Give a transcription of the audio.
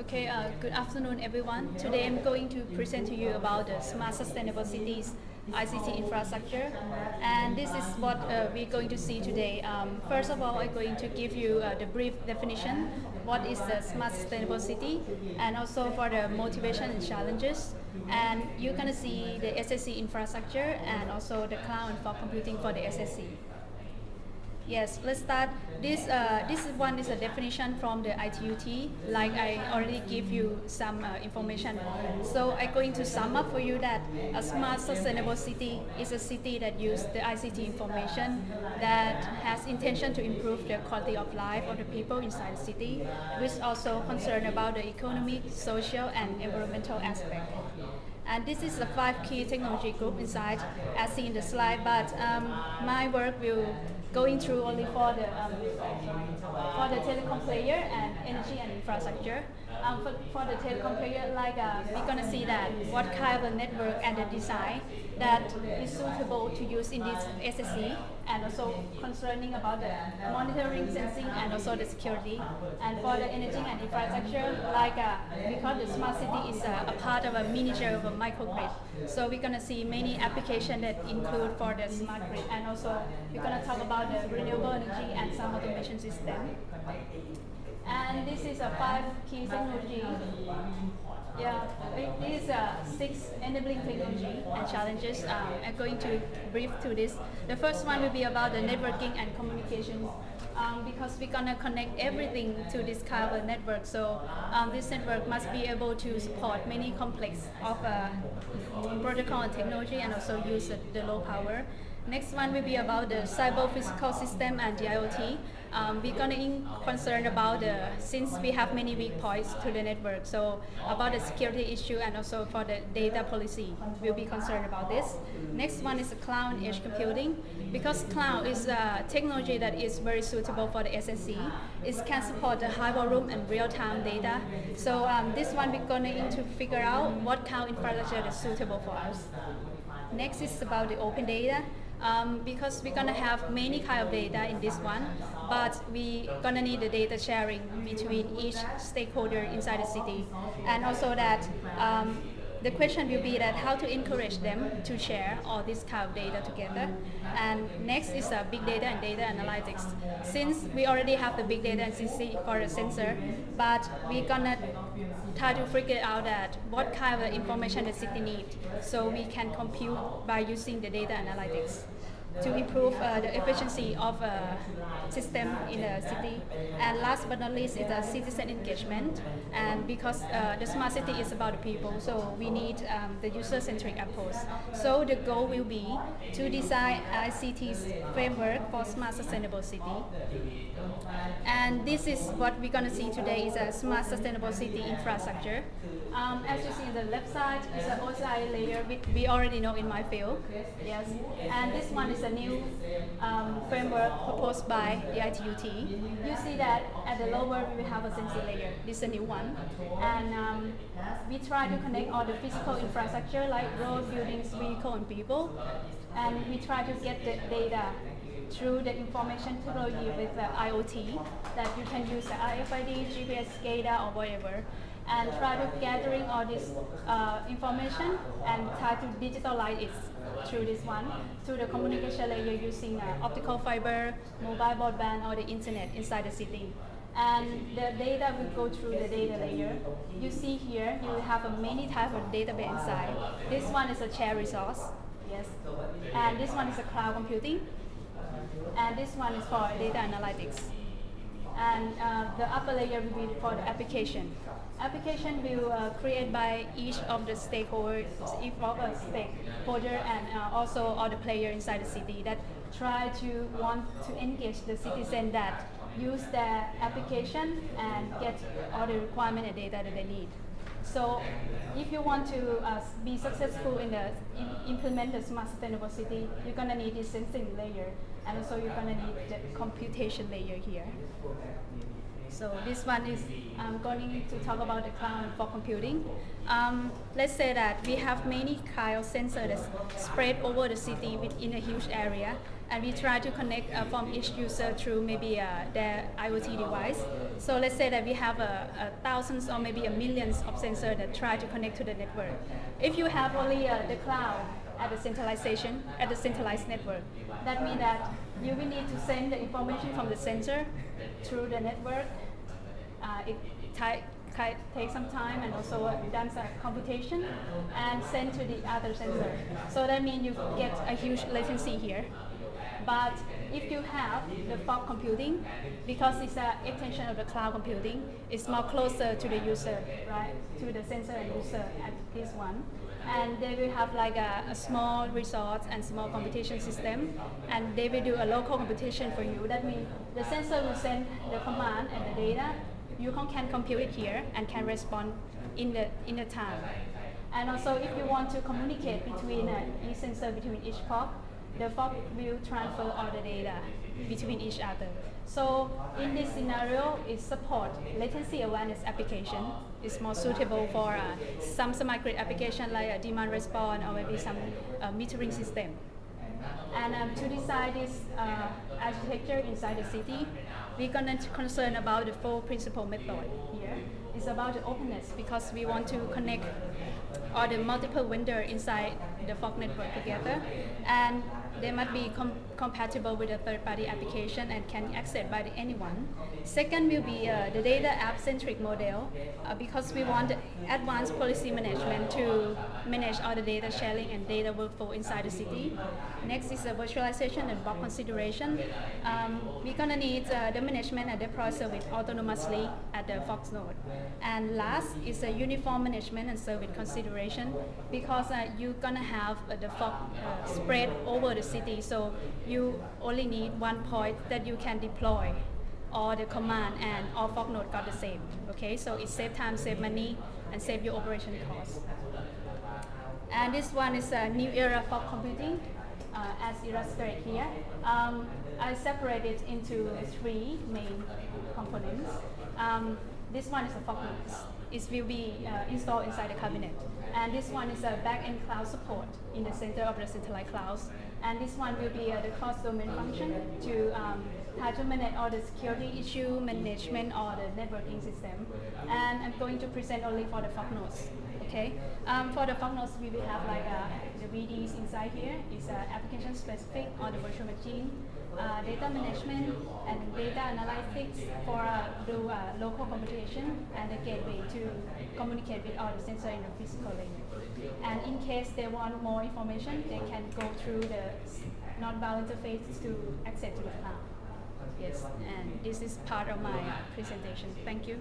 Okay, good afternoon, everyone. Today I'm going to present to you about the smart sustainable cities ICT infrastructure, and this is what we're going to see today. First of all, I'm going to give you the brief definition, what is the smart sustainable city, and also for the motivation and challenges. And you're gonna see the SSC infrastructure and also the cloud for computing for the SSC. Yes, let's start. This one is a definition from the ITUT. Like I already give you some information. So I'm going to sum up for you that a smart sustainable city is a city that uses the ICT information that has intention to improve the quality of life of the people inside the city, which also concern about the economic, social, and environmental aspect. And this is the 5 key technology group inside, as seen in the slide. But my work will going through only for the telecom player and energy and infrastructure. For the telecom player, like we're gonna see that what kind of a network and the design that is suitable to use in this SSC, and also concerning about the monitoring, sensing, and also the security. And for the energy and infrastructure, like because the smart city is a part of a miniature of a microgrid, so we're gonna see many applications that include for the smart grid, and also we're gonna talk about the renewable energy and some automation system. And this is a 5 key technology. Yeah, these are 6 enabling technology and challenges. I'm going to brief to this. The first one will be about the networking and communication. Because we're gonna connect everything to this kind of a network, so this network must be able to support many complex of protocol and technology, and also use the low power. Next one will be about the cyber physical system and the IoT. We're gonna concern about since we have many weak points to the network, so about the security issue and also for the data policy, we'll be concerned about this. Next one is the cloud edge computing, because cloud is a technology that is very suitable for the SSC. It can support the high volume and real-time data. So this one we're gonna need to figure out what cloud infrastructure is suitable for us. Next is about the open data. Because we're gonna have many kind of data in this one, but we gonna need the data sharing between each stakeholder inside the city, and also that the question will be that how to encourage them to share all this kind of data together. And next is big data and data analytics. Since we already have the big data and CC for the sensor, but we're gonna try to figure out that what kind of information the city needs, so we can compute by using the data analytics to improve the efficiency of a system in the city. And last but not least is the citizen engagement. And because the smart city is about the people, so we need the user-centric approach. So the goal will be to design ICT's framework for smart sustainable city. And this is what we're gonna see today is a smart sustainable city infrastructure. As you see on the left side is an OSI layer, which we already know in my field. Yes, and this one is a new framework proposed by the ITUT. You see that at the lower we will have a sensor layer. This is a new one, and we try to connect all the physical infrastructure like road, buildings, vehicle, and people, and we try to get the data through the information technology with the IoT that you can use the RFID, GPS, SCADA, or whatever, and try to gathering all this information and try to digitalize it through this one, through the communication layer using optical fiber, mobile broadband, or the internet inside the city. And the data will go through the data layer. You see here, you have many types of database inside. This one is a shared resource, yes, and this one is a cloud computing, and this one is for data analytics. And the upper layer will be for the application. Application will create by each of the stakeholders, and also all the players inside the city that try to want to engage the citizen that use the application and get all the requirement and data that they need. So if you want to be successful in implement the smart sustainable city, you're gonna need this sensing layer, and also you're gonna need the computation layer here. So this one is going to talk about the cloud for computing. Let's say that we have many kind of sensors spread over the city within a huge area, and we try to connect from each user through maybe their IoT device. So let's say that we have thousands or maybe millions of sensors that try to connect to the network. If you have only the cloud at the centralized network, that means that you will need to send the information from the sensor through the network. It takes some time and also done some computation and send to the other sensor. So that means you get a huge latency here. But if you have the fog computing, because it's an extension of the cloud computing, it's more closer to the user, right? To the sensor and user at this one. And they will have like a small resource and small computation system, and they will do a local computation for you. That means the sensor will send the command and the data. You can compute it here and can respond in the time. And also, if you want to communicate between each sensor, between each fog, the fog will transfer all the data between each other. So in this scenario, it supports latency awareness application. It's more suitable for some smart grid application like a demand response or maybe some metering system. And to design this architecture inside the city, we're going to concern about the four principal method here. It's about the openness, because we want to connect all the multiple vendors inside the fog network together, and they must be compatible with a third-party application and can be accessed by anyone. Second will be the data app-centric model, because we want advanced policy management to manage all the data sharing and data workflow inside the city. Next is the virtualization and block consideration. We're going to need the management and deploy service autonomously at the Fox node. And last is a uniform management and service consideration, because you're going to have the fog spread over the city, so you only need one point that you can deploy all the command, and all fog node got the same. Okay, so it save time, save money, and save your operation costs. And this one is a new era fog computing, as illustrated here. I separated into three main components. This one is a fog node. It will be installed inside the cabinet. And this one is a back-end cloud support in the center of the centralized clouds. And this one will be the cross-domain function to how to manage all the security issue management or the networking system. And I'm going to present only for the fog nodes. Okay. For the fog nodes, we will have like the VDs inside here. It's application specific on the virtual machine, data management and data analytics for do local computation, and the gateway to communicate with all the sensors in the physical layer. And in case they want more information, they can go through the non-bound interface to access to the cloud. Yes, and this is part of my presentation. Thank you.